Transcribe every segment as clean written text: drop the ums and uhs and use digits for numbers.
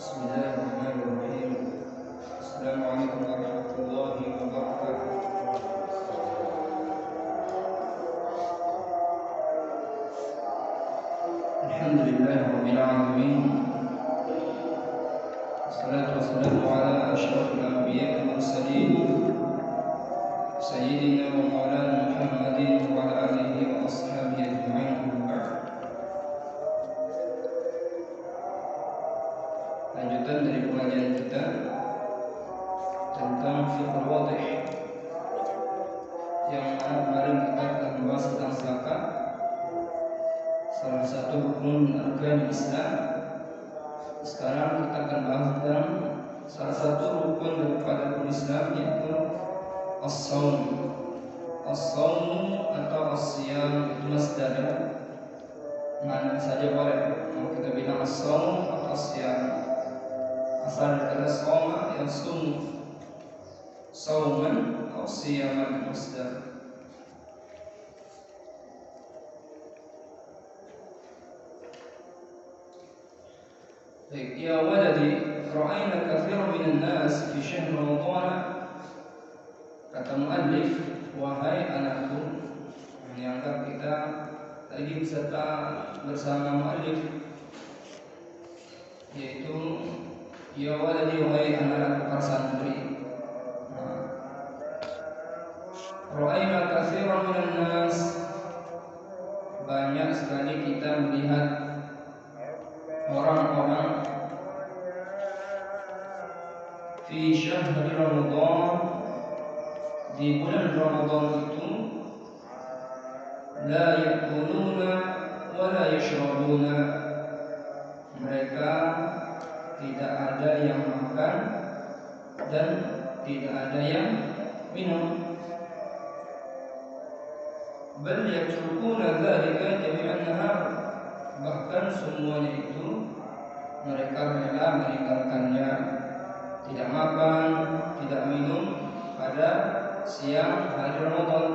Bismillahirrahmanirrahim. Assalamualaikum warahmatullahi wabarakatuh. Alhamdulillahirabbil alamin. Wassalatu wassalamu ala asyrafil anbiya'i wal mursalin sayyidina wa maulana Muhammadin wa ala alihi wa ashabihi ajma'in. Lanjutan dari pengajian kita tentang fiqh wadih, yang mana kemarin kita telah membahas tentang zakat, salah satu rukun arkan Islam. Sekarang kita akan bahas tentang salah satu rukun daripada rukun Islam, yaitu as-shaum. As-shaum atau as-siyam itu masdar, mana saja boleh. Mau kita bilang as-shaum atau as-siyam, asal dari soma yang sum, sauman atau siyaman masdar. Baik, ya waladi, ra'ayna katsiran minan nas fi syahr Ramadan. Kata muallif, wahai anakku, menganggap kita lagi beserta bersama muallif, yaitu ya waladi, wahai anak-anak para santri. Ra'ayna katsiran minan nas, banyak sekali kita melihat orang-orang fi syahri Ramadan, di bulan Ramadan itu, la ya'kuluna wa la yashrabuna, mereka tidak ada yang makan dan tidak ada yang minum. Bal yatrukuna dzalika jami'an nahar, bahkan semuanya itu mereka rela meninggalkannya, tidak makan, tidak minum pada siang hari Ramadan.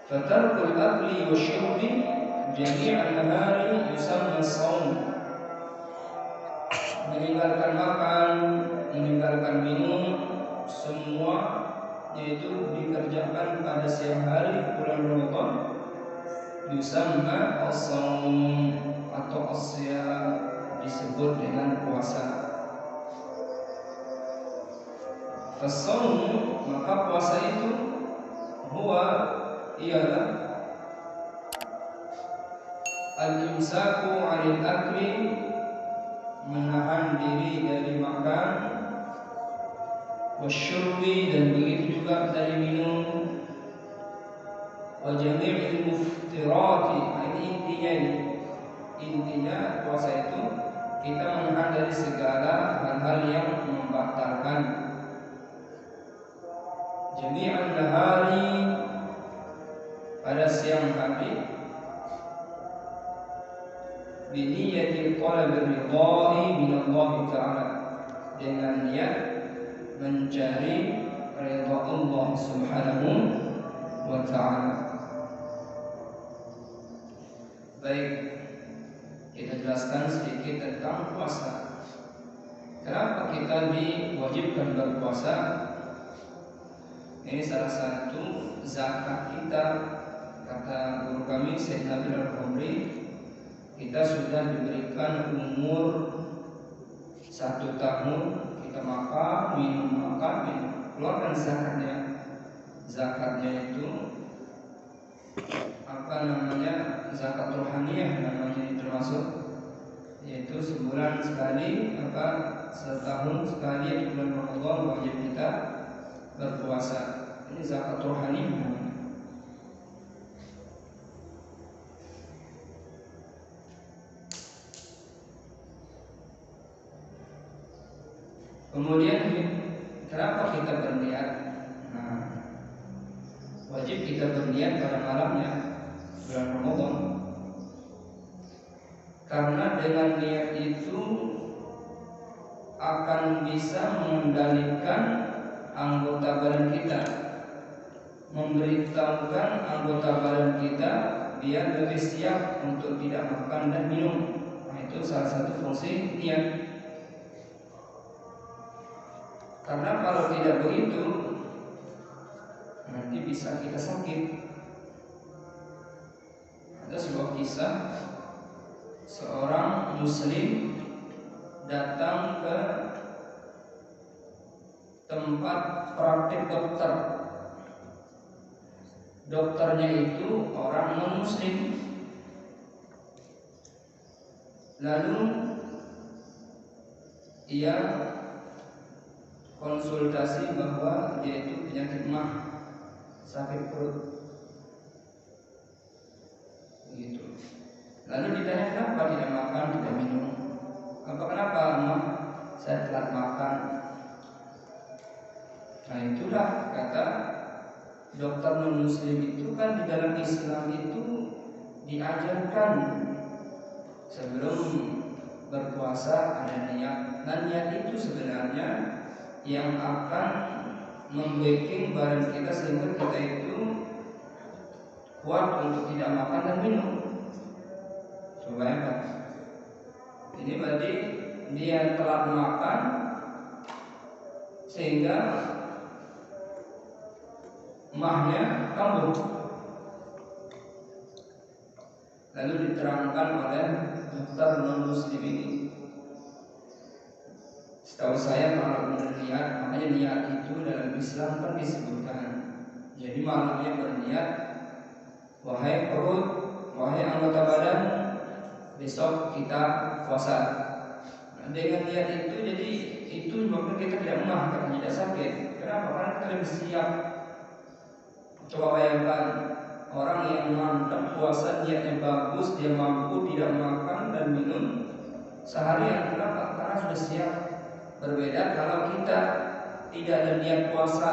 Fatarkul akli wasyurbi jami'an nahari yusamma shaum, meninggalkan makan, meninggalkan minum, semua yaitu dikerjakan pada siang hari bulan Ramadan, yusamma as-shaum atau as-siyam, disebut dengan puasa. As-shaum, maka puasa itu huwa, ialah al-imsaku 'anil akli, menahan diri dari makan, wasyurbi, dan begitu juga dari minum, wa jami'il muftirati. Ini intinya puasa itu kita menahan dari segala hal-hal yang membatalkan. Jami'an nahari, pada siang hari, biniyati talabil ridha'i minallahi ta'ala, dengan niat mencari ridha Allah Subhanahu wa ta'ala. Baik, kita jelaskan sedikit tentang puasa. Kenapa kita diwajibkan berpuasa? Ini salah satu zakat kita. Kata guru kami Syekh Nabil Al-Qamri, kita sudah diberikan umur 1 tahun, kita makan, minum, keluarkan zakatnya. Zakatnya itu zakat rohaniyah namanya, termasuk, yaitu sebulan sekali, setahun sekali di bulan Ramadan wajib kita berpuasa. Ini zakat rohaniyah namanya. Kemudian kenapa kita berniat? Wajib kita berniat pada malamnya bulan Ramadan, karena dengan niat itu akan bisa mengendalikan anggota badan kita, memberitahukan anggota badan kita dia lebih siap untuk tidak makan dan minum. Nah, itu salah satu fungsi niat. Karena kalau tidak begitu, nanti bisa kita sakit. Ada sebuah kisah, seorang muslim datang ke tempat praktik dokter. Dokternya itu orang non-muslim. Lalu ia konsultasi bahwa dia itu penyakit mah, sakit perut. Gitu. Lalu ditanya kenapa tidak makan, tidak minum. Kenapa mah? Saya telat makan. Nah, itulah kata dokter non-muslim itu kan di dalam Islam itu diajarkan sebelum berpuasa ada niat. Dan niat itu sebenarnya yang akan membuat badan kita sehingga kita itu kuat untuk tidak makan dan minum. Coba ya Pak. Ini berarti dia telat makan sehingga mahnya kambuh. Lalu diterangkan oleh dokter non-muslim ini. Setahu saya kalau berniat, makanya niat itu dalam Islam kan disebutkan. Jadi malamnya berniat, wahai perut, wahai anggota badan, besok kita puasa. Nah, dengan niat itu jadi itu menyebabkan kita tidak mah, karena tidak sakit. Kenapa? Karena kita lebih siap. Coba bayangkan orang yang mantap puasa, niatnya bagus, dia mampu tidak makan dan minum seharian. Kenapa? Karena sudah siap. Berbeda kalau kita tidak ada niat puasa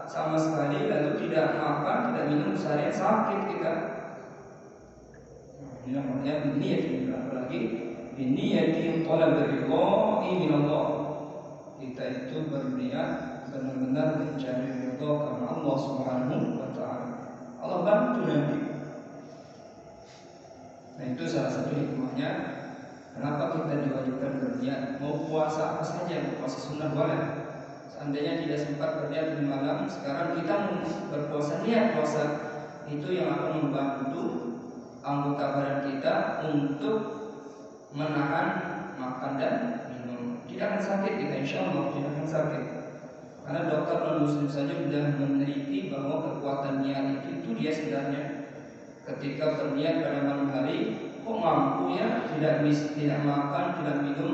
sama sekali, lalu tidak makan, tidak minum seharian, sakit kita. Ini namanya niat. Apalagi niatin talab ridha'i min Allah. Kita itu berniat benar-benar mencari ridha karena Allah Subhanahu wa taala. Allah bantu nanti. Nah, itu salah satu hikmahnya kenapa kita diwajibkan berniat. Mau puasa apa saja, puasa sunnah boleh. Seandainya tidak sempat berniat di malam, sekarang kita berpuasa, niat puasa, itu yang akan membantu anggota badan kita untuk menahan makan dan minum. Tidak akan sakit kita, insya Allah tidak akan sakit. Karena dokter non-muslim saja sudah meneliti bahwa kekuatan niat itu dia sebenarnya ketika berniat pada malam hari, kok mampu ya tidak makan, tidak minum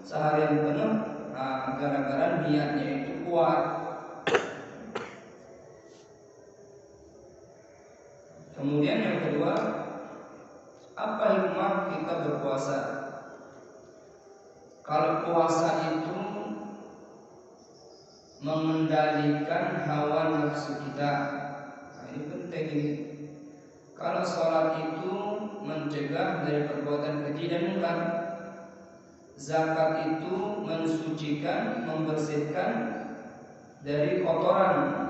seharian penuh. Nah, gara-gara niatnya itu kuat. Kemudian yang kedua, apa hikmah kita berpuasa? Kalau puasa itu mengendalikan hawa nafsu kita, nah, ini penting ini. Kalau sholat itu mencegah dari perbuatan keji dan munkar, zakat itu mensucikan, membersihkan dari kotoran.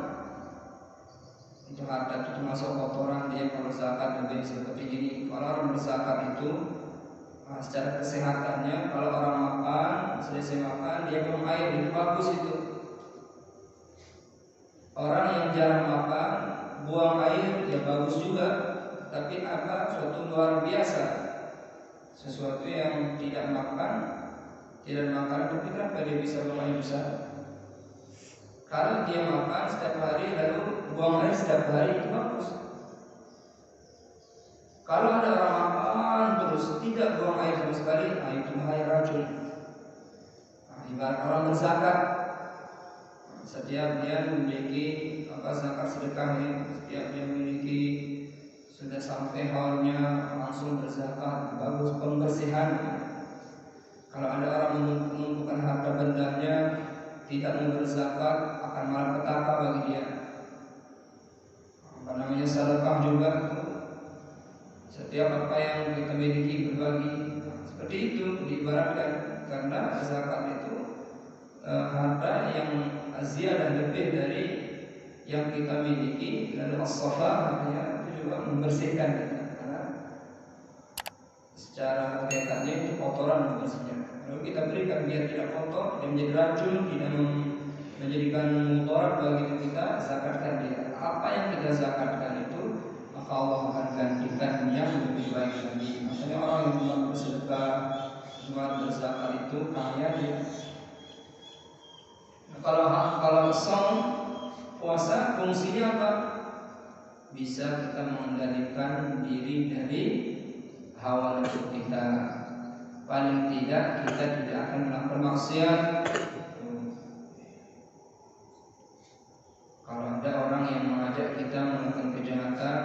Itu harta itu termasuk kotoran dia. Kalau zakat lebih seperti ini. Kalau orang berzakat itu secara kesehatannya, kalau orang makan, selesai makan dia buang air, itu bagus itu. Orang yang jarang makan, buang air, ya bagus juga. Tapi apa? Suatu luar biasa. Sesuatu yang tidak makan, tapi kenapa dia bisa buang air besar? Kalau dia makan setiap hari lalu buang air setiap hari, itu bagus. Kalau ada orang makan terus tidak buang air sama sekali, nah itu bahaya, racun. Nah, ibarat orang berzakat, setiap dia memiliki zakat sedekahnya, setiap dia memiliki sudah sampai haulnya langsung berzakat, bagus pembersihan. Kalau ada orang mengumpulkan harta bendanya tidak mau berzakat, akan malapetaka bagi dia. Apa namanya, sedekah juga. Setiap apa yang kita miliki berbagi, seperti itu diibaratkan. Karena zakat itu harta yang ziyadah lebih dari yang kita miliki. Lalu as-safa artinya itu juga membersihkan kita. Karena secara hakikatnya itu kotoran bersihnya. Lalu kita berikan biar tidak kotor dan menjadi racun, tidak menjadikan mudarat bagi kita, zakatkan dia. Apa yang kita zakatkan itu maka Allah akan gantikan yang lebih baik lagi. Makanya orang yang cuma bersedekah, cuma berzakat itu kaya dia. Nah, kalau saum puasa fungsinya apa? Bisa kita mengendalikan diri dari hawa nafsu kita. Paling tidak kita tidak akan melakukan maksiat. Kalau ada orang yang mengajak kita melakukan kejahatan,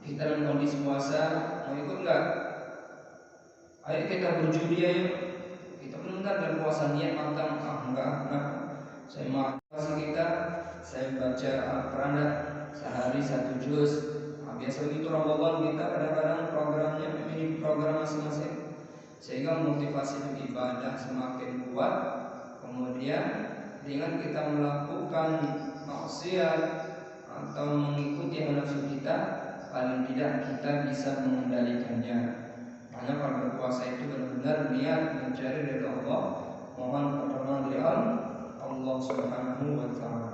kita dalam kondisi puasa, mau ikut enggak? Ayo kita berjudi ayo. Kita benar dalam puasa niat matang. Enggak. Saya mau puasa kita, saya baca Al-Quran sehari 1 juz. Biasa begitu Ramadan kita kadang-kadang programnya memiliki program masing-masing, sehingga motivasi beribadah semakin kuat. Kemudian dengan kita melakukan maksiat atau mengikuti hawa nafsu kita, paling tidak kita bisa mengendalikannya. Karena kalau berpuasa itu benar-benar niat mencari ridha Allah, mohon pertolongan dari Allah Subhanahu wa taala.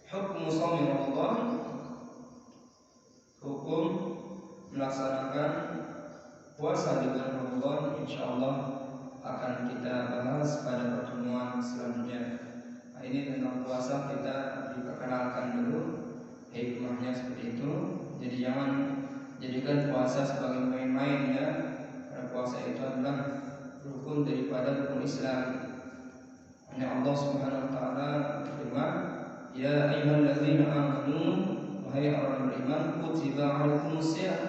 Hukum shaum Ramadan, hukum melaksanakan puasa di bulan Ramadan, insyaallah akan kita bahas pada pertemuan selanjutnya. Nah, ini tentang puasa kita diperkenalkan dulu hikmahnya seperti itu. Jadi jangan jadikan puasa sebagai main-main ya. Karena puasa itu adalah rukun daripada rukun Islam. Hanya Allah Subhanahu wa taala berfirman, "Ya ayyuhalladzina amanu, wahai orang beriman, kutiba 'alaikumusiyam."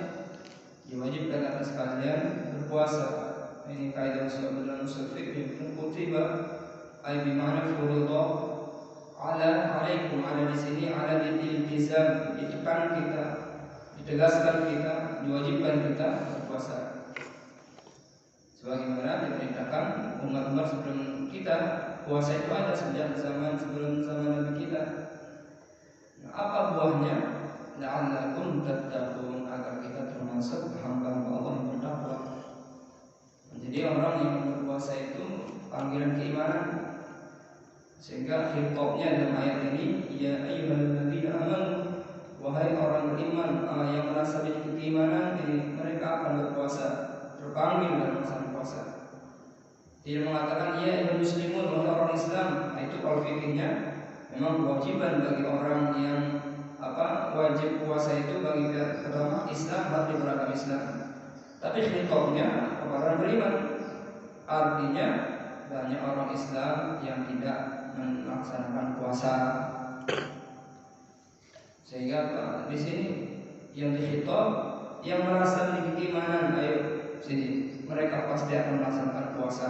Diwajibkan atas kalian berpuasa. Ini kaidah usul dalam usul fikih. Kutiba ay bi ma'na furudha alaikum, ada di sini ala iltizam, ditekan kita, ditegaskan kita, diwajibkan kita berpuasa. Sebagaimana diperintahkan umat-umat sebelum kita, puasa itu ada sejak zaman sebelum zaman Nabi kita. Nah, apa buahnya? La'allakum tattaqun, agar kita termasuk hamba Allah yang bertakwa. Jadi orang yang berpuasa itu panggilan keimanan. Sehingga khitabnya dalam ayat ini, ya ayyuhalladzina amanu, wahai orang beriman yang merasa memiliki keimanan, ini mereka akan berpuasa, terpanggil dalam masa puasa. Tidak mengatakan ya ayyuhal muslimun, wahai orang Islam. Nah, itu kalau fikirnya memang kewajiban bagi orang yang wajib puasa itu bagi pertama Islam, berarti beragama Islam. Tapi khitabnya kepada orang beriman. Artinya banyak orang Islam yang tidak melaksanakan puasa. Sehingga di sini yang dikhitab yang merasa memiliki keimanan, ayo sini, mereka pasti akan melaksanakan puasa.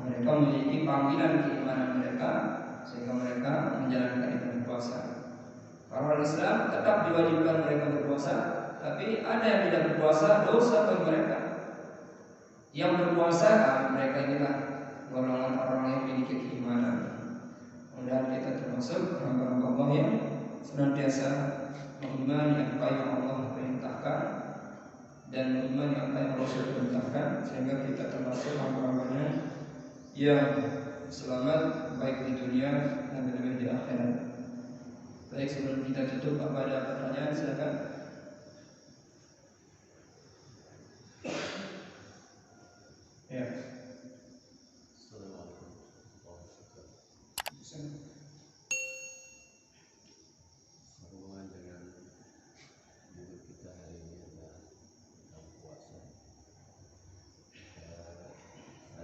Mereka memiliki panggilan keimanan mereka, sehingga mereka menjalankan ibadah puasa. Orang Islam tetap diwajibkan mereka berpuasa, tapi ada yang tidak berpuasa, dosa bagi mereka. Yang berpuasa, mereka inilah golongan orang yang memiliki keimanan. Mudah-mudahan kita termasuk hamba-hamba Allah yang senantiasa mengimani apa yang Allah perintahkan dan mengimani apa yang Rasul perintahkan, sehingga kita termasuk hamba-hambanya yang selamat baik di dunia dan lebih di akhirat. Baik, sebelum kita tutup, apa ada pertanyaan? Silakan. Ya. Assalamualaikum warahmatullahi wabarakatuh. Sambungan dengan buku kita hari ini adalah tentang puasa. Saya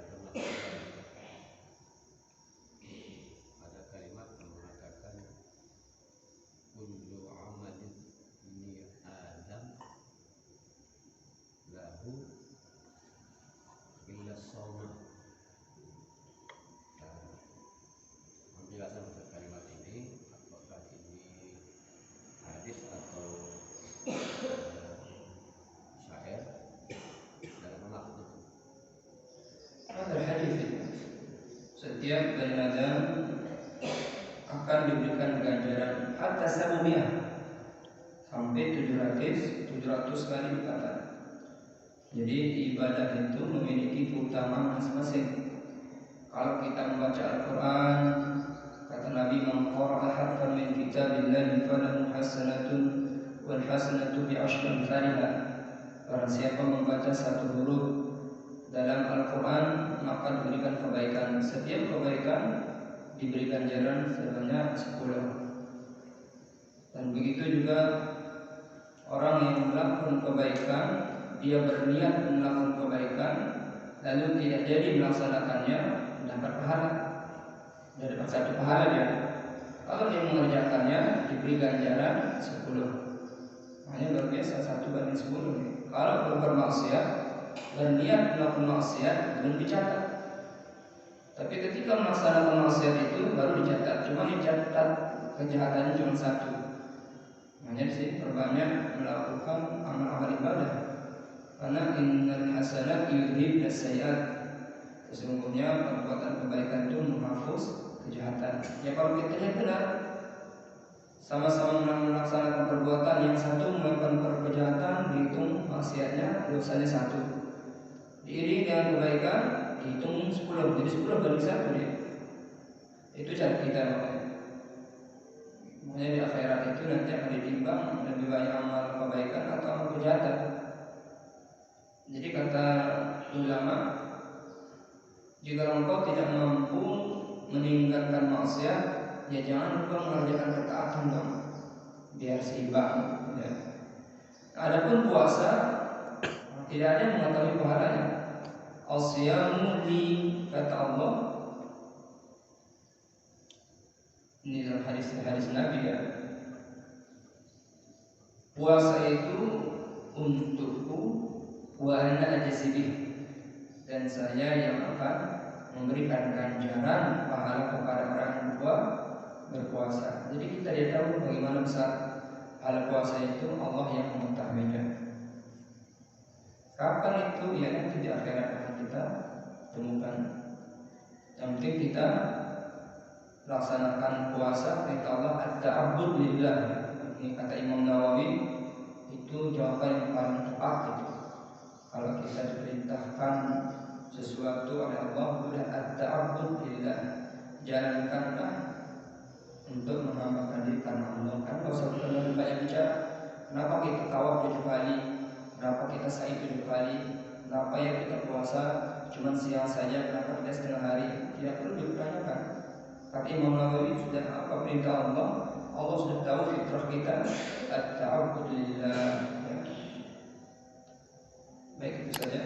pernah ada kalimat yang mengatakan kullu amalin min Adam lahu illa shauma. Penjelasan untuk kalimat ini, apakah ini hadis atau syair, dan apa maksudnya? Ada hadis. Setiap Bani Adam akan diberikan ganjaran hatta sabumiyah sampai 700 kali lipatan. Jadi ibadah itu memiliki keutamaan masing-masing. Kalau kita membaca Al-Quran, kata Nabi, man qara'a harfan min kitabillahi falahu hasanatun wal hasanatu bi'asyri amsalha. Barang siapa membaca satu huruf dalam Al-Quran, maka diberikan kebaikan. Setiap kebaikan diberi ganjaran sebanyak 10. Dan begitu juga orang yang melakukan kebaikan, dia berniat melakukan kebaikan lalu tidak jadi melaksanakannya, dapat pahala. Dia dapat 1 pahala dia. Kalau dia mengerjakannya, diberi ganjaran 10. Makanya luar biasa, 1/10 nih. Kalau berbuat maksiat, berniat melakukan maksiat, belum dicatat. Tapi ketika melaksanakan maksiat itu baru dicatat. Cuma dicatat kejahatannya cuma 1. Makanya sih perbanyak melakukan amal-amal ibadah. Karena innal hasanat yudhibnas sayyi'at. Sesungguhnya perbuatan kebaikan itu menghapus kejahatan. Ya kalau kita lihat benar, sama-sama melaksanakan perbuatan, yang satu melakukan kejahatan dihitung maksiatnya, dosanya 1. Diiringi dengan kebaikan dihitung 10. Jadi 10 bagi 1 dia. Itu cara kita makanya. Makanya di akhirat itu nanti akan ditimbang lebih banyak amal kebaikan atau amal kejahatan. Jadi kata ulama, jika engkau tidak mampu meninggalkan maksiat, ya jangan lupa mengerjakan ketaatan dong, biar seimbang. Ya. Adapun puasa, tidak ada yang mengetahui pahalanya. As-siyamu li, kata Allah. Ini dalam hadis Nabi ya. Puasa itu untukku, wa ana ajzibih, dan saya yang akan memberikan ganjaran pahala kepada orang yang berpuasa. Jadi kita tidak tahu bagaimana besar pahala puasa itu, Allah yang mengetahuinya. Kapan itu? Ya nanti di akhirat akan kita temukan. Yang penting kita laksanakan puasa, perintah Allah at-ta'abbud lillah. Ini kata Imam Nawawi, itu jawaban yang paling tepat itu. Kalau kita diperintahkan sesuatu oleh Allah, sudah at-ta'abbud lillah, jalankanlah untuk menghambakan diri karena Allah. Kan kalau usah terlalu banyak bicara. Kenapa kita tawaf 7 kali? Kenapa kita sa'i 7 kali? Kenapa ya kita puasa cuma siang saja? Kenapa kita setengah hari? Tidak perlu ditanyakan. Tapi Imam Nawawi sudah apa perintah Allah? Allah sudah tahu fitrah kita, at-ta'abbud lillah. Baik, itu saja.